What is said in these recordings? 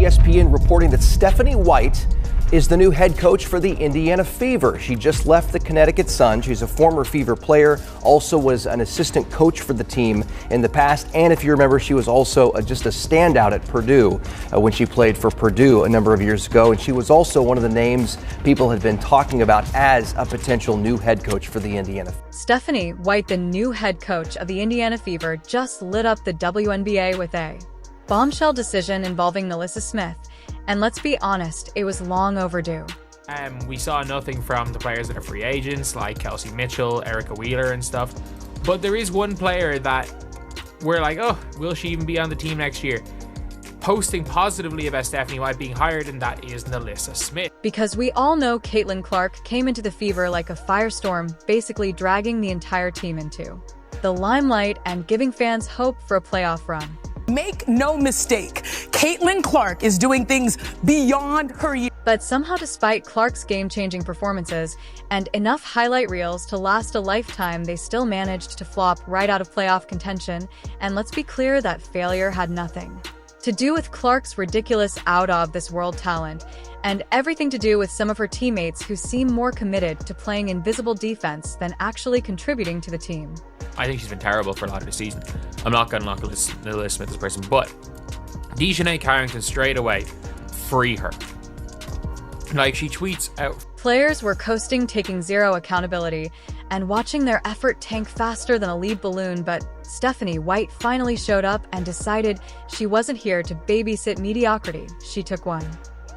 ESPN reporting that Stephanie White is the new head coach for the Indiana Fever. She just left the Connecticut Sun. She's a former Fever player, also was an assistant coach for the team in the past. And if you remember, she was also just a standout at Purdue when she played for Purdue a number of years ago. And she was also one of the names people had been talking about as a potential new head coach for the Indiana. Stephanie White, the new head coach of the Indiana Fever, just lit up the WNBA with a bombshell decision involving NaLyssa Smith. And let's be honest, it was long overdue. We saw nothing from the players that are free agents, like Kelsey Mitchell, Erica Wheeler and stuff. But there is one player that we're like, oh, will she even be on the team next year? Posting positively about Stephanie White being hired, and that is NaLyssa Smith. Because we all know Caitlin Clark came into the Fever like a firestorm, basically dragging the entire team into the limelight and giving fans hope for a playoff run. Make no mistake, Caitlin Clark is doing things beyond her years. But somehow, despite Clark's game-changing performances and enough highlight reels to last a lifetime, they still managed to flop right out of playoff contention. And let's be clear that failure had nothing to do with Clark's ridiculous out-of-this-world talent, and everything to do with some of her teammates who seem more committed to playing invisible defense than actually contributing to the team. I think she's been terrible for a lot of the season. I'm not going to knock NaLyssa Smith as a person, but Dejanay Carrington straight away, free her. Like, she tweets out, players were coasting, taking zero accountability, and watching their effort tank faster than a lead balloon, but Stephanie White finally showed up and decided she wasn't here to babysit mediocrity. She took one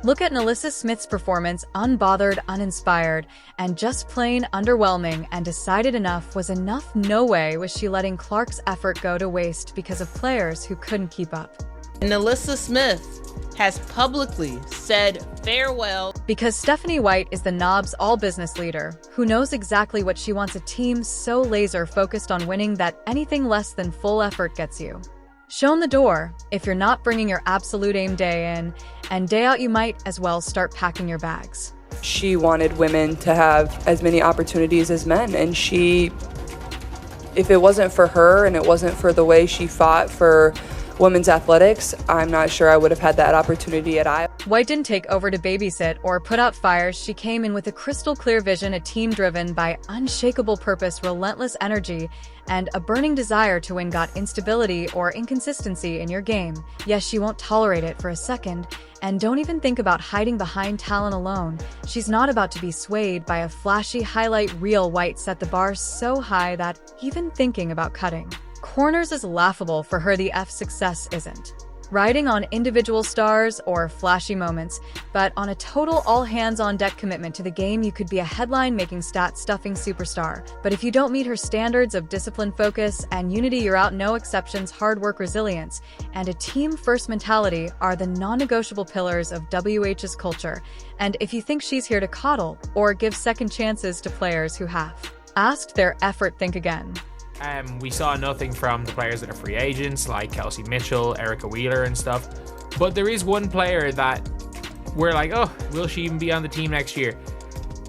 look at NaLyssa Smith's performance, unbothered, uninspired, and just plain underwhelming, and decided enough was enough. No way was she letting Clark's effort go to waste because of players who couldn't keep up. NaLyssa Smith has publicly said farewell. Because Stephanie White is the Knobs all-business leader who knows exactly what she wants, a team so laser-focused on winning that anything less than full effort gets you shown the door. If you're not bringing your absolute aim day in and day out, you might as well start packing your bags. She wanted women to have as many opportunities as men, and if it wasn't for her and it wasn't for the way she fought for women's athletics, I'm not sure I would have had that opportunity at Iowa. White didn't take over to babysit or put out fires. She came in with a crystal clear vision, a team driven by unshakable purpose, relentless energy, and a burning desire to win. Got instability or inconsistency in your game? Yes, she won't tolerate it for a second. And don't even think about hiding behind talent alone. She's not about to be swayed by a flashy highlight reel. White set the bar so high that even thinking about cutting corners is laughable for her. The success isn't riding on individual stars or flashy moments, but on a total all-hands-on-deck commitment to the game. You could be a headline-making, stat-stuffing superstar, but if you don't meet her standards of discipline, focus, and unity, you're out. No exceptions. Hard work, resilience, and a team-first mentality are the non-negotiable pillars of WH's culture. And if you think she's here to coddle or give second chances to players who have asked their effort, think again. we saw nothing from the players that are free agents, like Kelsey Mitchell, Erica Wheeler and stuff. But there is one player that we're like, oh, will she even be on the team next year?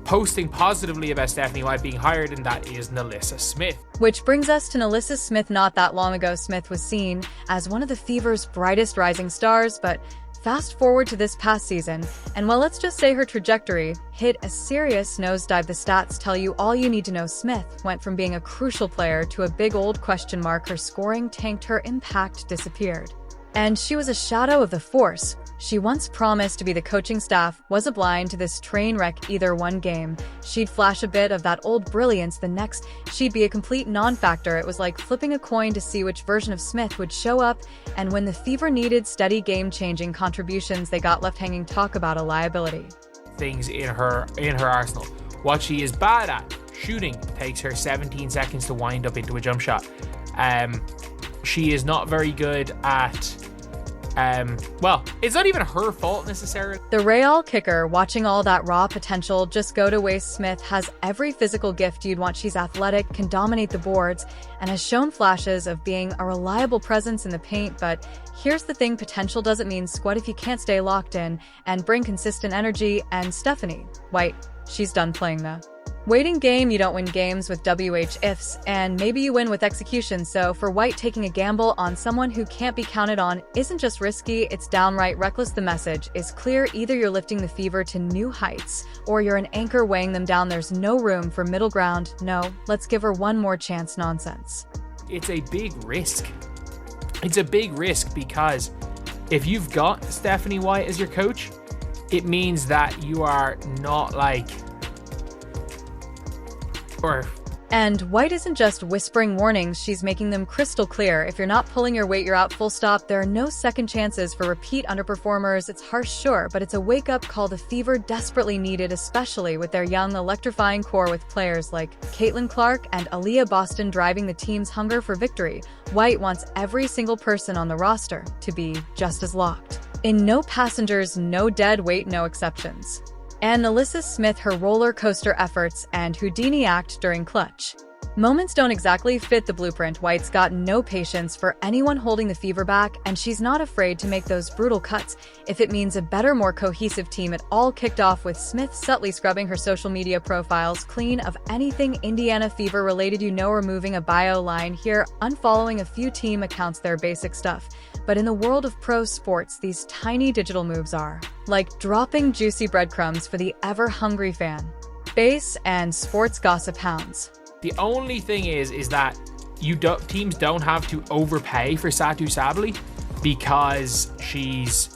Posting positively about Stephanie White being hired, and that is NaLyssa Smith. Which brings us to NaLyssa Smith. Not that long ago, Smith was seen as one of the Fever's brightest rising stars, but fast forward to this past season, and well, let's just say her trajectory hit a serious nosedive. The stats tell you all you need to know. Smith went from being a crucial player to a big old question mark. Her scoring tanked, her impact disappeared, and she was a shadow of the force she once promised to be. The coaching staff was blind to this train wreck. Either one game, she'd flash a bit of that old brilliance, the next, she'd be a complete non-factor. It was like flipping a coin to see which version of Smith would show up, and when the Fever needed steady game-changing contributions, they got left hanging. Talk about a liability. Things in her arsenal. What she is bad at, shooting, takes her 17 seconds to wind up into a jump shot. She is not very good at well, it's not even her fault necessarily. The Real kicker, watching all that raw potential just go to waste. Smith has every physical gift you'd want. She's athletic, can dominate the boards, and has shown flashes of being a reliable presence in the paint. But here's the thing, potential doesn't mean squat if you can't stay locked in and bring consistent energy. And Stephanie White, she's done playing the Waiting game, you don't win games with WH ifs, and maybe you win with execution. So for White, taking a gamble on someone who can't be counted on isn't just risky, it's downright reckless. The message is clear: either you're lifting the Fever to new heights, or you're an anchor weighing them down. There's no room for middle ground. No, let's give her one more chance nonsense. It's a big risk. It's a big risk because if you've got Stephanie White as your coach, it means that you are not And White isn't just whispering warnings, she's making them crystal clear. If you're not pulling your weight, you're out, full stop. There are no second chances for repeat underperformers. It's harsh, sure, but it's a wake-up call the Fever desperately needed, especially with their young, electrifying core with players like Caitlin Clark and Aaliyah Boston driving the team's hunger for victory. White wants every single person on the roster to be just as locked in. No passengers, no dead weight, no exceptions. And NaLyssa Smith, her roller coaster efforts and Houdini act during clutch moments don't exactly fit the blueprint. White's got no patience for anyone holding the Fever back, and she's not afraid to make those brutal cuts if it means a better, more cohesive team. It all kicked off with Smith subtly scrubbing her social media profiles clean of anything Indiana Fever related, removing a bio line here, unfollowing a few team accounts, their basic stuff. But in the world of pro sports, these tiny digital moves are like dropping juicy breadcrumbs for the ever-hungry fan base and sports gossip hounds. The only thing is that teams don't have to overpay for Satu Sabally because she's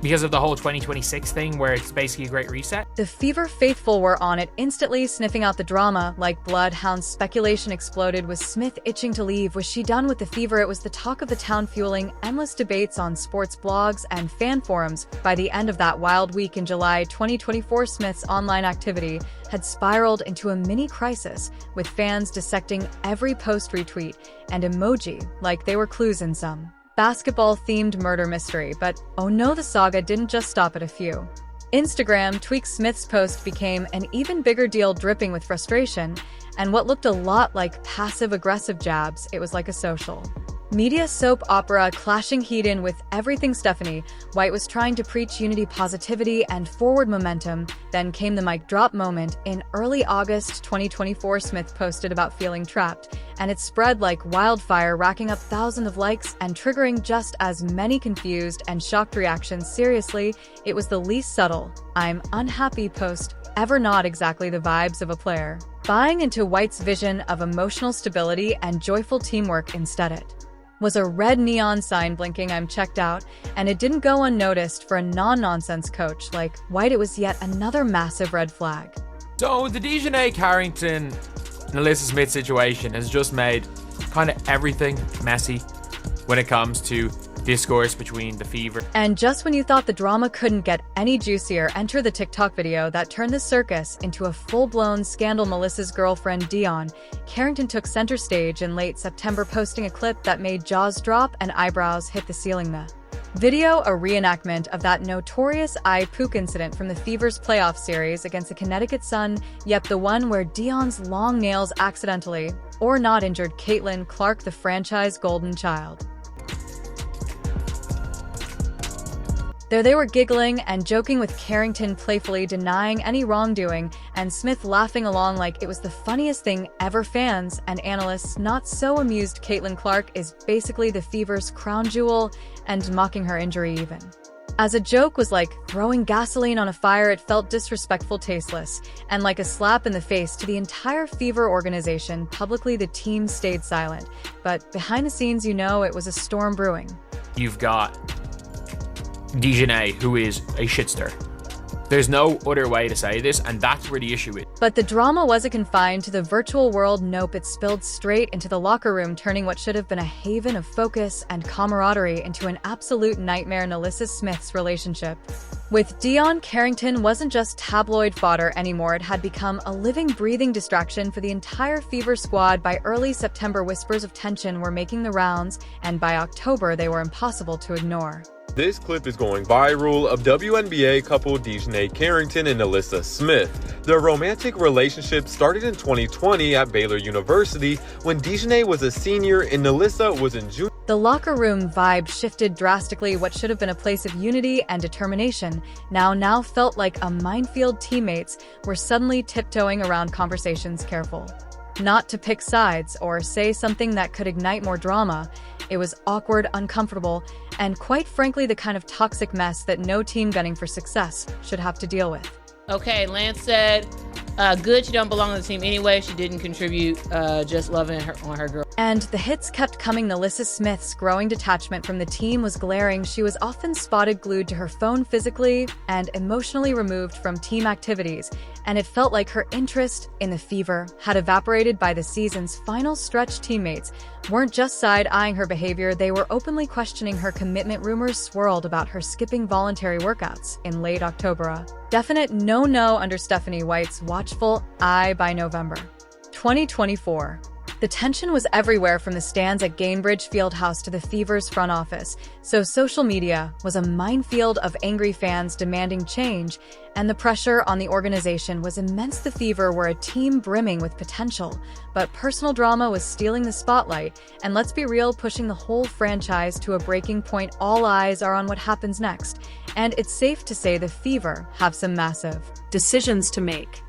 because of the whole 2026 thing where it's basically a great reset. The Fever faithful were on it instantly, sniffing out the drama like bloodhounds. Speculation exploded. Was Smith itching to leave? Was she done with the Fever? It was the talk of the town, fueling endless debates on sports blogs and fan forums. By the end of that wild week in July 2024, Smith's online activity had spiraled into a mini crisis, with fans dissecting every post, retweet, and emoji like they were clues in some basketball-themed murder mystery. But oh no, the saga didn't just stop at a few Instagram tweaks. Smith's post became an even bigger deal, dripping with frustration and what looked a lot like passive-aggressive jabs. It was like a social media soap opera, clashing heat in with everything. Stephanie White was trying to preach unity, positivity, and forward momentum. Then came the mic drop moment. In early August 2024, Smith posted about feeling trapped, and it spread like wildfire, racking up thousands of likes and triggering just as many confused and shocked reactions. Seriously, it was the least subtle "I'm unhappy" post ever. Not exactly the vibes of a player buying into White's vision of emotional stability and joyful teamwork. Instead, it was a red neon sign blinking "I'm checked out," and it didn't go unnoticed for a non-nonsense coach like White. It was yet another massive red flag. So the Dejanay Carrington, NaLyssa Smith situation has just made kind of everything messy when it comes to discourse between the Fever. And just when you thought the drama couldn't get any juicier, enter the TikTok video that turned the circus into a full-blown scandal. Melissa's girlfriend Dion Carrington took center stage in late September, posting a clip that made jaws drop and eyebrows hit the ceiling. The video, a reenactment of that notorious eye poke incident from the Fever's playoff series against the Connecticut Sun. Yep, the one where Dion's long nails accidentally or not injured Caitlin Clark, the franchise golden child. There they were, giggling and joking, with Carrington playfully denying any wrongdoing and Smith laughing along like it was the funniest thing ever. Fans and analysts not so amused. Caitlin Clark is basically the Fever's crown jewel, and mocking her injury even as a joke was like throwing gasoline on a fire. It felt disrespectful, tasteless, and like a slap in the face to the entire Fever organization. Publicly, the team stayed silent, but behind the scenes, it was a storm brewing. You've got Dejanay, who is a shitster. There's no other way to say this, and that's where the issue is. But the drama wasn't confined to the virtual world. Nope, it spilled straight into the locker room, turning what should have been a haven of focus and camaraderie into an absolute nightmare. NaLyssa Smith's relationship with Dion Carrington wasn't just tabloid fodder anymore. It had become a living, breathing distraction for the entire Fever squad. By early September, whispers of tension were making the rounds, and by October, they were impossible to ignore. This clip is going viral of WNBA couple Dejanay Carrington and NaLyssa Smith. Their romantic relationship started in 2020 at Baylor University when Dejanay was a senior and NaLyssa was in junior. The locker room vibe shifted drastically. What should have been a place of unity and determination now felt like a minefield. Teammates were suddenly tiptoeing around conversations, careful not to pick sides or say something that could ignite more drama. It was awkward, uncomfortable, and quite frankly, the kind of toxic mess that no team gunning for success should have to deal with. Okay, Lance said, good, she don't belong on the team anyway. She didn't contribute, just loving her on her girl. And the hits kept coming. NaLyssa Smith's growing detachment from the team was glaring. She was often spotted glued to her phone, physically and emotionally removed from team activities, and it felt like her interest in the Fever had evaporated by the season's final stretch. Teammates weren't just side-eyeing her behavior, they were openly questioning her commitment. Rumors swirled about her skipping voluntary workouts in late October, a definite no-no under Stephanie White's watchful eye. By November 2024, the tension was everywhere, from the stands at Gainbridge Fieldhouse to the Fever's front office. So social media was a minefield of angry fans demanding change, and the pressure on the organization was immense. The Fever were a team brimming with potential, but personal drama was stealing the spotlight, and let's be real, pushing the whole franchise to a breaking point. All eyes are on what happens next, and it's safe to say the Fever have some massive decisions to make.